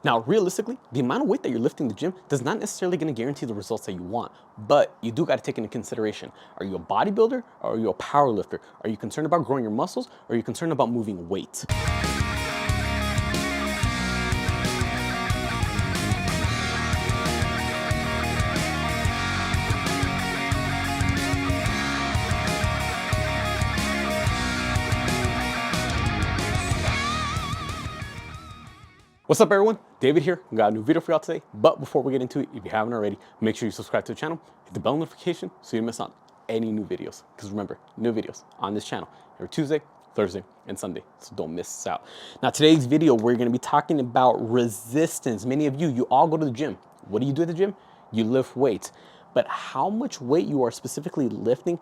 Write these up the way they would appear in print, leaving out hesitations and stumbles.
Now, realistically, the amount of weight that you're lifting in the gym does not necessarily going to guarantee the results that you want, but you do got to take into consideration. Are you a bodybuilder or are you a power lifter? Are you concerned about growing your muscles or are you concerned about moving weight? What's up everyone? David here. We got a new video for y'all today. But before we get into it, if you haven't already, make sure you subscribe to the channel, hit the bell notification so you don't miss out on any new videos. Because remember, new videos on this channel every Tuesday, Thursday, and Sunday. So don't miss out. Now today's video, we're going to be talking about resistance. Many of you all go to the gym. What do you do at the gym? You lift weights. But how much weight you are specifically lifting,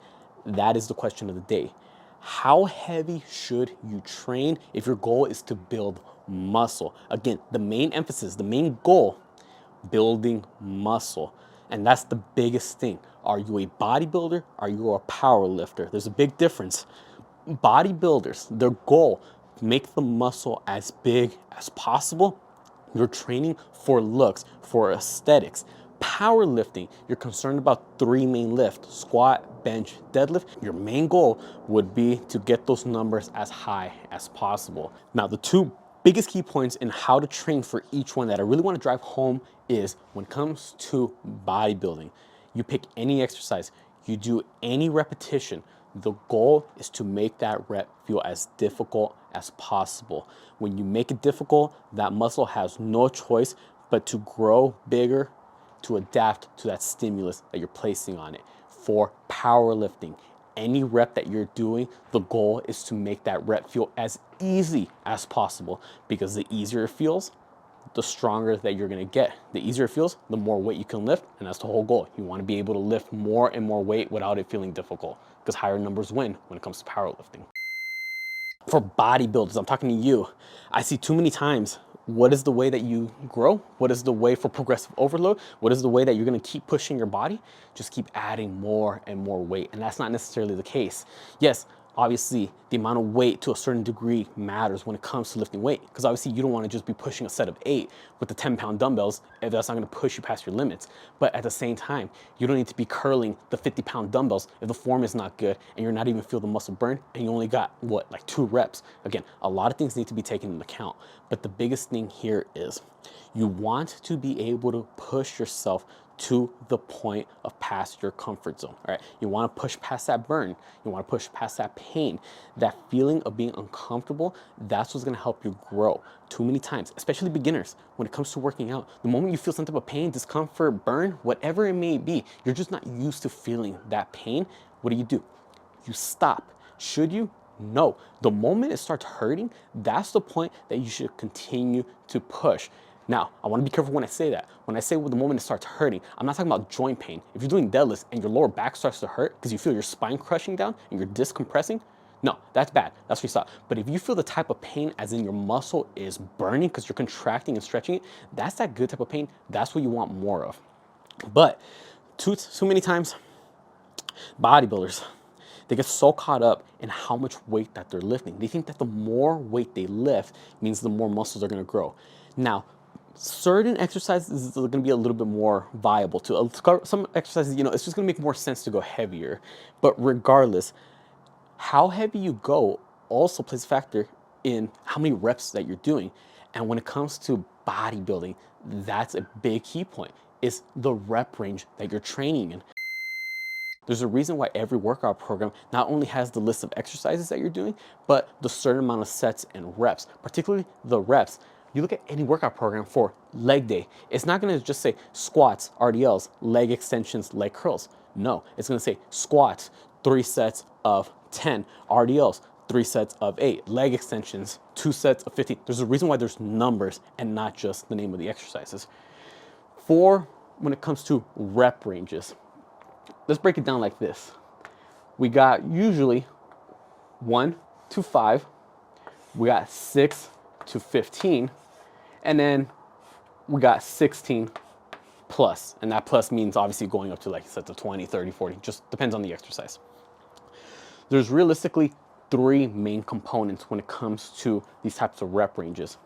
that is the question of the day. How heavy should you train if your goal is to build muscle? Again, the main emphasis, the main goal, building muscle. And that's the biggest thing. Are you a bodybuilder? Are you a power lifter? There's a big difference. Bodybuilders, their goal, make the muscle as big as possible. You're training for looks, for aesthetics. Powerlifting, you're concerned about three main lifts: squat, bench, deadlift. Your main goal would be to get those numbers as high as possible. Now, the two biggest key points in how to train for each one that I really want to drive home is when it comes to bodybuilding, you pick any exercise, you do any repetition. The goal is to make that rep feel as difficult as possible. When you make it difficult, that muscle has no choice but to grow bigger, to adapt to that stimulus that you're placing on it. For powerlifting, any rep that you're doing, the goal is to make that rep feel as easy as possible, because the easier it feels, the stronger that you're gonna get. The easier it feels, the more weight you can lift, and that's the whole goal. You wanna be able to lift more and more weight without it feeling difficult, because higher numbers win when it comes to powerlifting. For bodybuilders, I'm talking to you, I see too many times, what is the way that you grow? What is the way for progressive overload? What is the way that you're gonna keep pushing your body? Just keep adding more and more weight. And that's not necessarily the case. Yes, obviously the amount of weight to a certain degree matters when it comes to lifting weight, because obviously you don't want to just be pushing a set of 8 with the 10-pound dumbbells if that's not going to push you past your limits. But at the same time, you don't need to be curling the 50-pound dumbbells if the form is not good and you're not even feel the muscle burn and you only got like 2 reps. Again, a lot of things need to be taken into account, but the biggest thing here is you want to be able to push yourself to the point of past your comfort zone, all right? You wanna push past that burn. You wanna push past that pain. That feeling of being uncomfortable, that's what's gonna help you grow. Too many times, especially beginners, when it comes to working out, the moment you feel some type of pain, discomfort, burn, whatever it may be, you're just not used to feeling that pain. What do? You stop. Should you? No. The moment it starts hurting, that's the point that you should continue to push. Now, I want to be careful when I say that. When I say the moment it starts hurting, I'm not talking about joint pain. If you're doing deadlifts and your lower back starts to hurt because you feel your spine crushing down and you're discompressing, no, that's bad. That's what you stop. But if you feel the type of pain as in your muscle is burning because you're contracting and stretching it, that's that good type of pain. That's what you want more of. But too many times, bodybuilders, they get so caught up in how much weight that they're lifting. They think that the more weight they lift means the more muscles are going to grow. Now, certain exercises are going to be a little bit more viable too. Some exercises, it's just going to make more sense to go heavier. But regardless, how heavy you go also plays a factor in how many reps that you're doing. And when it comes to bodybuilding, that's a big key point, is the rep range that you're training in. There's a reason why every workout program not only has the list of exercises that you're doing, but the certain amount of sets and reps, particularly the reps. You look at any workout program for leg day, it's not gonna just say squats, RDLs, leg extensions, leg curls. No, it's gonna say squats, 3 sets of 10, RDLs, 3 sets of 8, leg extensions, 2 sets of 15. There's a reason why there's numbers and not just the name of the exercises. When it comes to rep ranges, let's break it down like this. We got usually 1 to 5, we got 6 to 15, and then we got 16 plus, and that plus means obviously going up to like sets of 20, 30, 40, just depends on the exercise. There's realistically 3 main components when it comes to these types of rep ranges.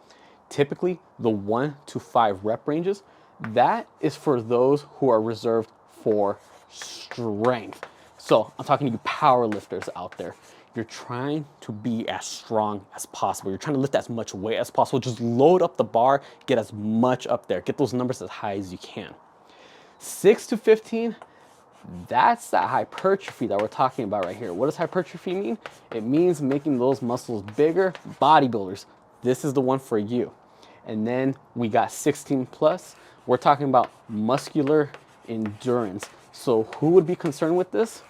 Typically, the 1 to 5 rep ranges, that is for those who are reserved for strength. So I'm talking to you power lifters out there. You're trying to be as strong as possible. You're trying to lift as much weight as possible. Just load up the bar, get as much up there. Get those numbers as high as you can. 6 to 15, that's that hypertrophy that we're talking about right here. What does hypertrophy mean? It means making those muscles bigger. Bodybuilders, this is the one for you. And then we got 16 plus. We're talking about muscular endurance. So who would be concerned with this?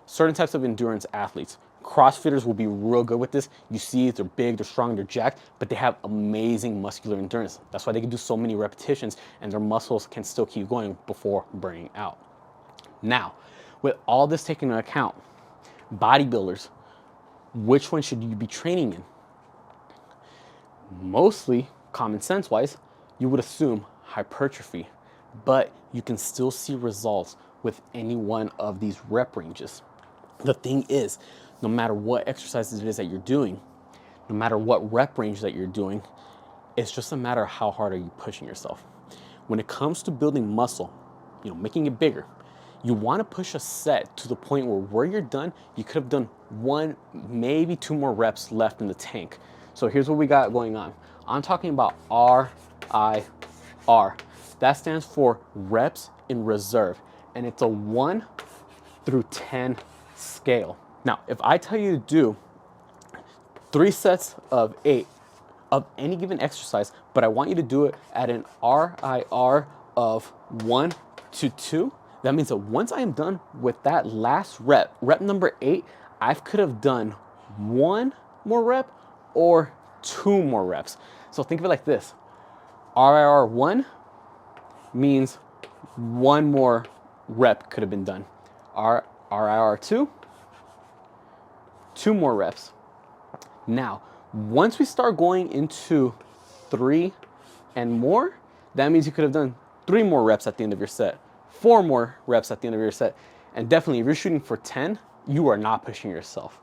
Certain types of endurance athletes. CrossFitters will be real good with this. You see, they're big, they're strong, they're jacked, but they have amazing muscular endurance. That's why they can do so many repetitions and their muscles can still keep going before burning out. Now, with all this taken into account, bodybuilders, which one should you be training in? Mostly, common sense wise, you would assume hypertrophy, but you can still see results with any one of these rep ranges. The thing is, no matter what exercises it is that you're doing, no matter what rep range that you're doing, it's just a matter of how hard are you pushing yourself. When it comes to building muscle, making it bigger, you want to push a set to the point where you're done, you could have done 1, maybe 2 more reps left in the tank. So here's what we got going on. I'm talking about RIR. That stands for reps in reserve, and it's a 1 through 10 scale. Now, if I tell you to do 3 sets of 8 of any given exercise, but I want you to do it at an RIR of 1 to 2, that means that once I am done with that last rep number 8, I could have done 1 more rep or 2 more reps. So think of it like this. RIR 1 means 1 more rep could have been done. RIR 2, 2 more reps. Now, once we start going into 3 and more, that means you could have done 3 more reps at the end of your set, 4 more reps at the end of your set. And definitely, if you're shooting for 10, you are not pushing yourself.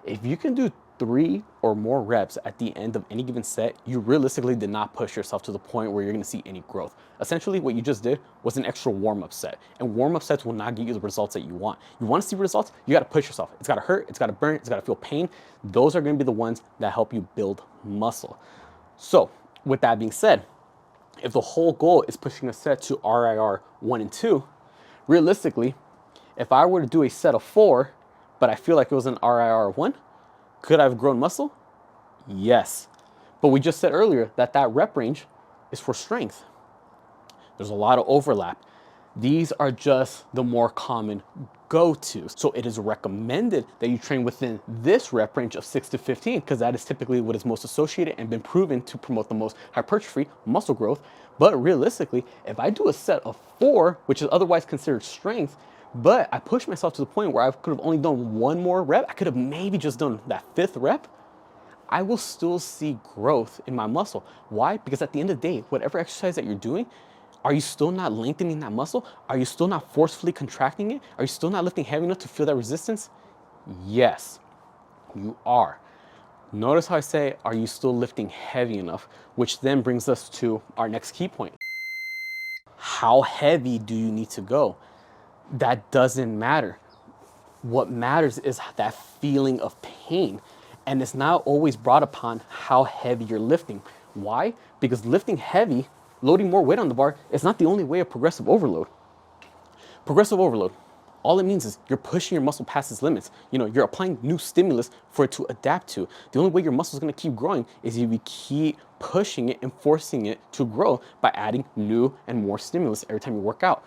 If you can do 3 or more reps at the end of any given set, you realistically did not push yourself to the point where you're gonna see any growth. Essentially, what you just did was an extra warm-up set, and warm-up sets will not get you the results that you want. You wanna see results, you gotta push yourself. It's gotta hurt, it's gotta burn, it's gotta feel pain. Those are gonna be the ones that help you build muscle. So, with that being said, if the whole goal is pushing a set to RIR 1 and 2, realistically, if I were to do a set of 4, but I feel like it was an RIR 1, could I have grown muscle? Yes. But we just said earlier that that rep range is for strength. There's a lot of overlap. These are just the more common go-tos. So it is recommended that you train within this rep range of 6 to 15 because that is typically what is most associated and been proven to promote the most hypertrophy, muscle growth. But realistically, if I do a set of 4, which is otherwise considered strength, but I push myself to the point where I could have only done 1 more rep, I could have maybe just done that 5th rep, I will still see growth in my muscle. Why? Because at the end of the day, whatever exercise that you're doing, are you still not lengthening that muscle? Are you still not forcefully contracting it? Are you still not lifting heavy enough to feel that resistance? Yes, you are. Notice how I say, are you still lifting heavy enough? Which then brings us to our next key point. How heavy do you need to go? That doesn't matter. What matters is that feeling of pain. And it's not always brought upon how heavy you're lifting. Why? Because lifting heavy, loading more weight on the bar, is not the only way of progressive overload. Progressive overload, all it means is you're pushing your muscle past its limits. You're applying new stimulus for it to adapt to. The only way your muscle is going to keep growing is if you keep pushing it and forcing it to grow by adding new and more stimulus every time you work out.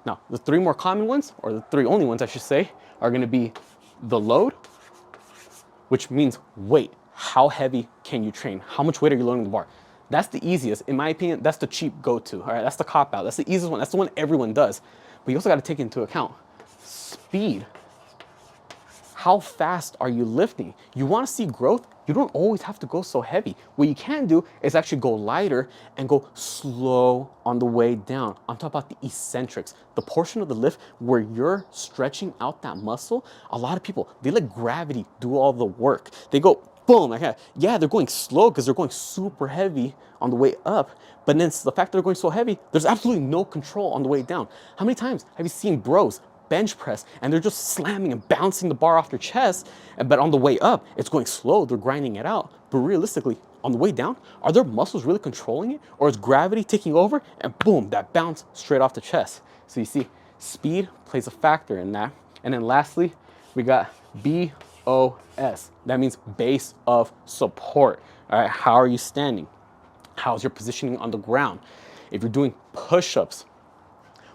Now, the 3 more common ones, or the 3 only ones I should say, are going to be the load, which means weight. How heavy can you train? How much weight are you loading the bar? That's the easiest. In my opinion, that's the cheap go-to. All right, that's the cop-out. That's the easiest one. That's the one everyone does. But you also got to take into account speed. How fast are you lifting? You want to see growth? You don't always have to go so heavy. What you can do is actually go lighter and go slow on the way down. I'm talking about the eccentrics, the portion of the lift where you're stretching out that muscle. A lot of people, they let gravity do all the work. They go boom, like that. Yeah, they're going slow because they're going super heavy on the way up. But then it's the fact that they're going so heavy, there's absolutely no control on the way down. How many times have you seen bros bench press and they're just slamming and bouncing the bar off their chest, but on the way up, it's going slow, they're grinding it out. But realistically, on the way down, are their muscles really controlling it? Or is gravity taking over and boom, that bounce straight off the chest? So you see, speed plays a factor in that. And then lastly, we got BOS. That means base of support. All right, how are you standing? How's your positioning on the ground? If you're doing push-ups,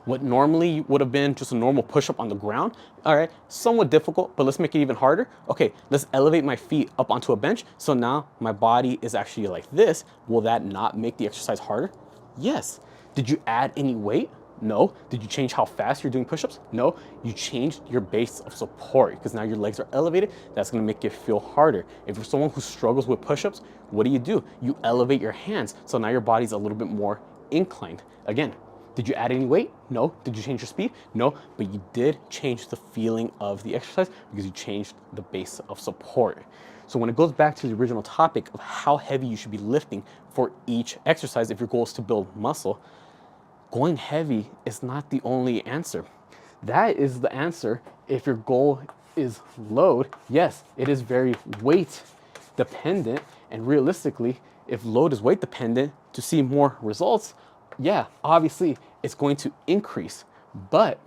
what normally would have been just a normal push-up on the ground, all right, somewhat difficult, but let's make it even harder. Okay, let's elevate my feet up onto a bench. So now my body is actually like this. Will that not make the exercise harder? Yes. Did you add any weight? No. Did you change how fast you're doing push-ups? No. You changed your base of support because now your legs are elevated. That's gonna make it feel harder. If you're someone who struggles with push-ups, what do? You elevate your hands. So now your body's a little bit more inclined. Again, did you add any weight? No. Did you change your speed? No. But you did change the feeling of the exercise because you changed the base of support. So when it goes back to the original topic of how heavy you should be lifting for each exercise, if your goal is to build muscle, going heavy is not the only answer. That is the answer if your goal is load. Yes, it is very weight dependent. And realistically, if load is weight dependent to see more results, yeah, obviously it's going to increase. But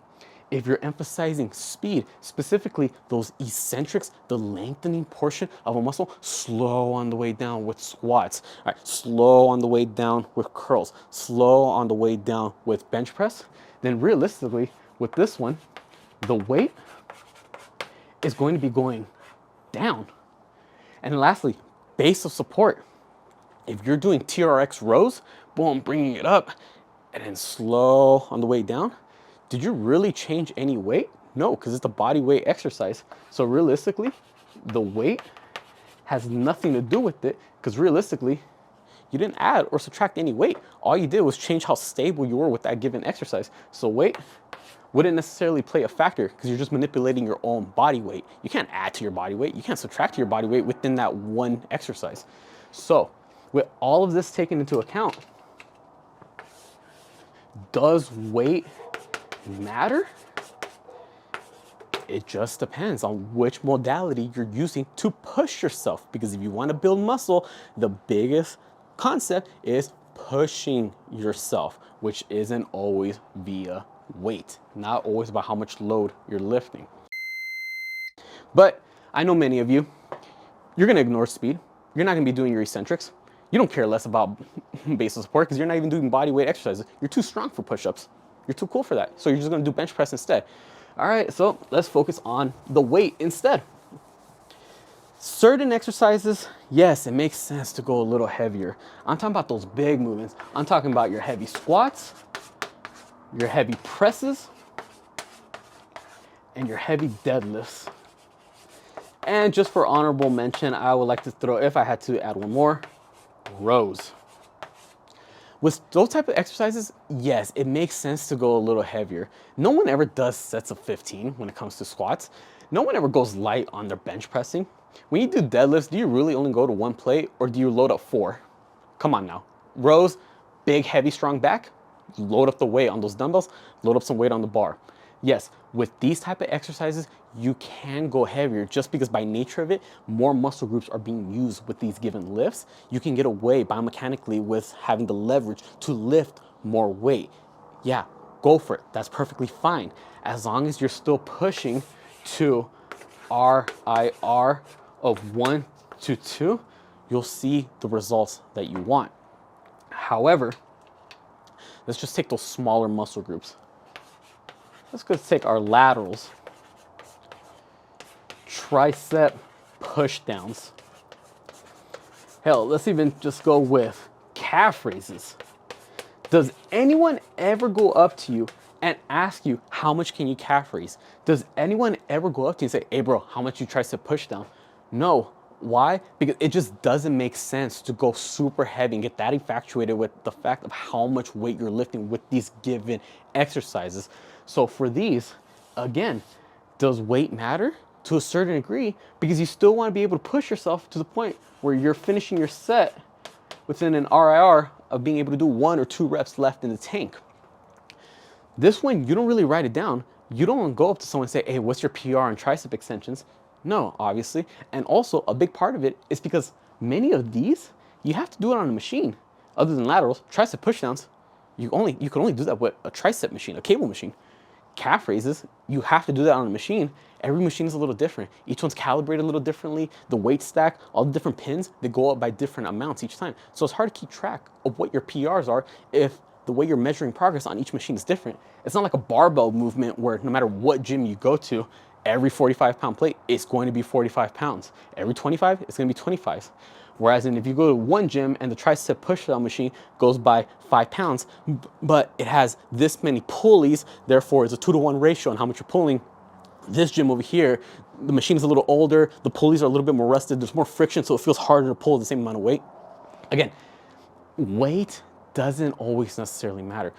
if you're emphasizing speed, specifically those eccentrics, the lengthening portion of a muscle, slow on the way down with squats, all right, slow on the way down with curls, slow on the way down with bench press, then realistically with this one, the weight is going to be going down. And lastly, base of support. If you're doing TRX rows, boom, bringing it up, and then slow on the way down, did you really change any weight? No, because it's a body weight exercise. So realistically, the weight has nothing to do with it because realistically, you didn't add or subtract any weight. All you did was change how stable you were with that given exercise. So weight wouldn't necessarily play a factor because you're just manipulating your own body weight. You can't add to your body weight. You can't subtract to your body weight within that one exercise. So with all of this taken into account, does weight matter? It just depends on which modality you're using to push yourself. Because if you want to build muscle, the biggest concept is pushing yourself, which isn't always via weight, not always about how much load you're lifting. But I know many of you, you're going to ignore speed. You're not going to be doing your eccentrics. You don't care less about base of support because you're not even doing body weight exercises. You're too strong for push-ups. You're too cool for that. So you're just gonna do bench press instead. All right, so let's focus on the weight instead. Certain exercises, yes, it makes sense to go a little heavier. I'm talking about those big movements. I'm talking about your heavy squats, your heavy presses, and your heavy deadlifts. And just for honorable mention, I would like to throw, if I had to add one more, rows. With those type of exercises, yes, it makes sense to go a little heavier. No one ever does sets of 15 when it comes to squats. No one ever goes light on their bench pressing. When you do deadlifts, do you really only go to one plate or do you load up 4? Come on now. Rows, big, heavy, strong back, load up the weight on those dumbbells, load up some weight on the bar. Yes, with these type of exercises, you can go heavier just because by nature of it, more muscle groups are being used with these given lifts. You can get away biomechanically with having the leverage to lift more weight. Yeah, go for it. That's perfectly fine. As long as you're still pushing to RIR of 1 to 2, you'll see the results that you want. However, let's just take those smaller muscle groups. Let's go take our laterals, tricep push downs. Hell, let's even just go with calf raises. Does anyone ever go up to you and ask you, how much can you calf raise? Does anyone ever go up to you and say, hey bro, how much you tricep push down? No. Why? Because it just doesn't make sense to go super heavy and get that infatuated with the fact of how much weight you're lifting with these given exercises. So for these, again, does weight matter? to a certain degree because you still want to be able to push yourself to the point where you're finishing your set within an RIR of being able to do 1 or 2 reps left in the tank. This one, you don't really write it down. You don't go up to someone and say, hey, what's your PR on tricep extensions? No, obviously. And also a big part of it is because many of these, you have to do it on a machine. Other than laterals, tricep pushdowns, you can only do that with a tricep machine, a cable machine. Calf raises, you have to do that on a machine. Every machine is a little different. Each one's calibrated a little differently. The weight stack, all the different pins, they go up by different amounts each time. So it's hard to keep track of what your PRs are if the way you're measuring progress on each machine is different. It's not like a barbell movement where no matter what gym you go to, every 45-pound plate is going to be 45 pounds. Every 25, it's going to be 25. Whereas if you go to one gym and the tricep push-down machine goes by 5 pounds, but it has this many pulleys, therefore it's a 2-to-1 ratio on how much you're pulling. This gym over here, the machine is a little older, the pulleys are a little bit more rusted, there's more friction, so it feels harder to pull the same amount of weight. Again, weight doesn't always necessarily matter.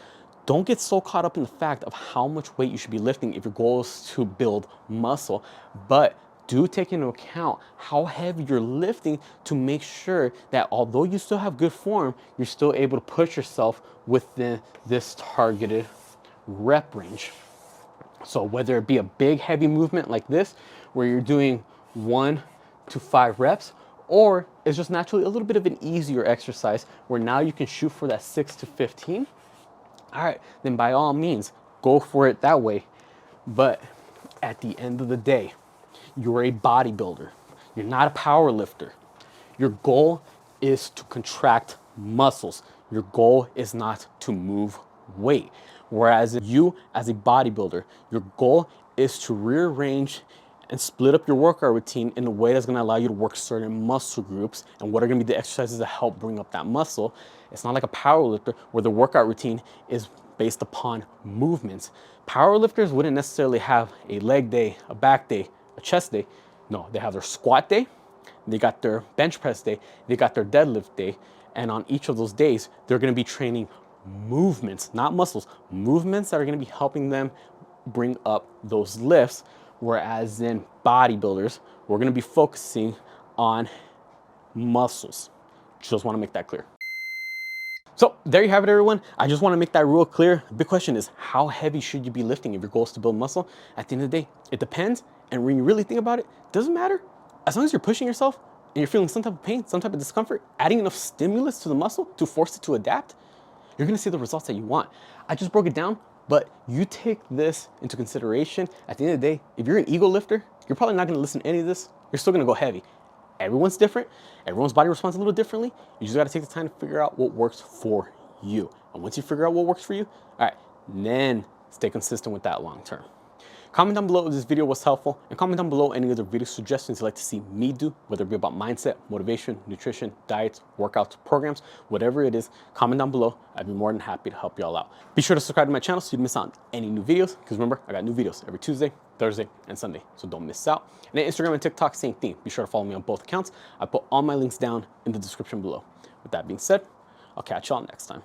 Don't get so caught up in the fact of how much weight you should be lifting if your goal is to build muscle, but do take into account how heavy you're lifting to make sure that although you still have good form, you're still able to push yourself within this targeted rep range. So whether it be a big heavy movement like this, where you're doing 1 to 5 reps, or it's just naturally a little bit of an easier exercise where now you can shoot for that 6 to 15. All right, then by all means, go for it that way. But at the end of the day, you're a bodybuilder. You're not a power lifter. Your goal is to contract muscles. Your goal is not to move weight. Whereas you, as a bodybuilder, your goal is to rearrange and split up your workout routine in a way that's gonna allow you to work certain muscle groups and what are gonna be the exercises that help bring up that muscle. It's not like a power lifter where the workout routine is based upon movements. Power lifters wouldn't necessarily have a leg day, a back day, a chest day. No, they have their squat day, they got their bench press day, they got their deadlift day, and on each of those days, they're gonna be training movements, not muscles, movements that are gonna be helping them bring up those lifts. Whereas in bodybuilders, we're gonna be focusing on muscles. Just wanna make that clear. So there you have it, everyone. I just wanna make that real clear. The big question is, how heavy should you be lifting if your goal is to build muscle? At the end of the day, it depends. And when you really think about it, it doesn't matter. As long as you're pushing yourself and you're feeling some type of pain, some type of discomfort, adding enough stimulus to the muscle to force it to adapt, you're gonna see the results that you want. I just broke it down, but you take this into consideration. At the end of the day, if you're an ego lifter, you're probably not gonna listen to any of this. You're still gonna go heavy. Everyone's different. Everyone's body responds a little differently. You just gotta take the time to figure out what works for you. And once you figure out what works for you, all right, then stay consistent with that long term. Comment down below if this video was helpful, and comment down below any other video suggestions you'd like to see me do, whether it be about mindset, motivation, nutrition, diets, workouts, programs, whatever it is, comment down below. I'd be more than happy to help y'all out. Be sure to subscribe to my channel so you don't miss out on any new videos, because remember, I got new videos every Tuesday, Thursday, and Sunday, so don't miss out. And then Instagram and TikTok, same thing. Be sure to follow me on both accounts. I put all my links down in the description below. With that being said, I'll catch y'all next time.